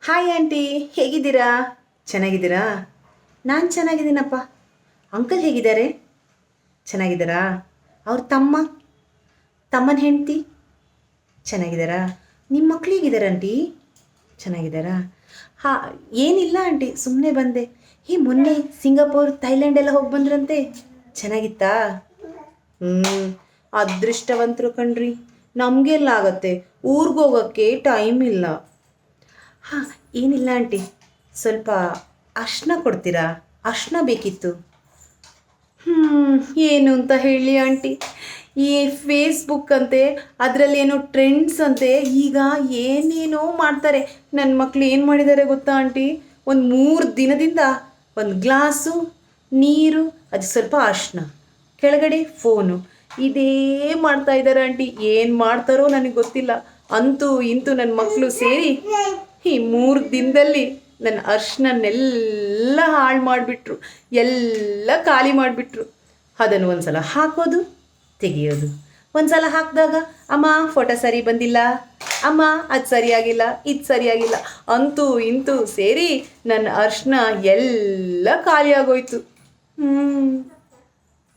Hi aunty, ಹೇಗಿದ್ದೀರಾ? ಚೆನ್ನಾಗಿದ್ದೀರಾ? ನಾನು ಚೆನ್ನಾಗಿದ್ದೀನಪ್ಪ. ಅಂಕಲ್ ಹೇಗಿದ್ದಾರೆ? ಚೆನ್ನಾಗಿದ್ದಾರಾ? ಅವ್ರ ತಮ್ಮನ ಹೆಂಡತಿ ಚೆನ್ನಾಗಿದ್ದಾರಾ? ನಿಮ್ಮ ಮಕ್ಳು ಹೇಗಿದ್ದಾರೆ ಆಂಟಿ? ಚೆನ್ನಾಗಿದ್ದಾರಾ? ಹಾಂ, ಏನಿಲ್ಲ ಆಂಟಿ, ಸುಮ್ಮನೆ ಬಂದೆ. ಮೊನ್ನೆ ಸಿಂಗಾಪುರ್, ಥೈಲ್ಯಾಂಡ್ ಎಲ್ಲ ಹೋಗಿ ಬಂದ್ರಂತೆ, ಚೆನ್ನಾಗಿತ್ತಾ? ಅದೃಷ್ಟವಂತರು ಕಣ್ರಿ. ನಮಗೆಲ್ಲ ಆಗತ್ತೆ, ಊರಿಗೆ ಹೋಗೋಕ್ಕೆ ಟೈಮ್ ಇಲ್ಲ. ಹಾಂ, ಏನಿಲ್ಲ ಆಂಟಿ, ಸ್ವಲ್ಪ ಅರ್ಶಿನ ಕೊಡ್ತೀರಾ? ಅರ್ಶಿನ ಬೇಕಿತ್ತು. ಏನು ಅಂತ ಹೇಳಿ ಆಂಟಿ, ಈ ಫೇಸ್ಬುಕ್ ಅಂತೆ, ಅದರಲ್ಲಿ ಏನೋ ಟ್ರೆಂಡ್ಸ್ ಅಂತೆ, ಈಗ ಏನೇನೋ ಮಾಡ್ತಾರೆ. ನನ್ನ ಮಕ್ಳು ಏನು ಮಾಡಿದ್ದಾರೆ ಗೊತ್ತಾ ಆಂಟಿ? ಒಂದು 3 ದಿನದಿಂದ ಒಂದು ಗ್ಲಾಸು ನೀರು, ಅದು ಸ್ವಲ್ಪ ಅರ್ಶಿನ, ಕೆಳಗಡೆ ಫೋನು, ಇದೇ ಮಾಡ್ತಾ ಇದ್ದಾರೆ ಆಂಟಿ. ಏನು ಮಾಡ್ತಾರೋ ನನಗೆ ಗೊತ್ತಿಲ್ಲ. ಅಂತೂ ಇಂತೂ ನನ್ನ ಮಕ್ಕಳು ಸೇರಿ ಈ 3 ದಿನದಲ್ಲಿ ನನ್ನ ಅರ್ಶಿನನ್ನೆಲ್ಲ ಹಾಳು ಮಾಡಿಬಿಟ್ರು, ಎಲ್ಲ ಖಾಲಿ ಮಾಡಿಬಿಟ್ರು. ಅದನ್ನು ಒಂದು ಸಲ ಹಾಕೋದು, ತೆಗೆಯೋದು. ಒಂದು ಸಲ ಹಾಕಿದಾಗ, ಅಮ್ಮ ಫೋಟೋ ಸರಿ ಬಂದಿಲ್ಲ, ಅಮ್ಮ ಅದು ಸರಿಯಾಗಿಲ್ಲ, ಇದು ಸರಿಯಾಗಿಲ್ಲ, ಅಂತೂ ಇಂತೂ ಸೇರಿ ನನ್ನ ಅರ್ಶಿನ ಎಲ್ಲ ಖಾಲಿ ಆಗೋಯ್ತು.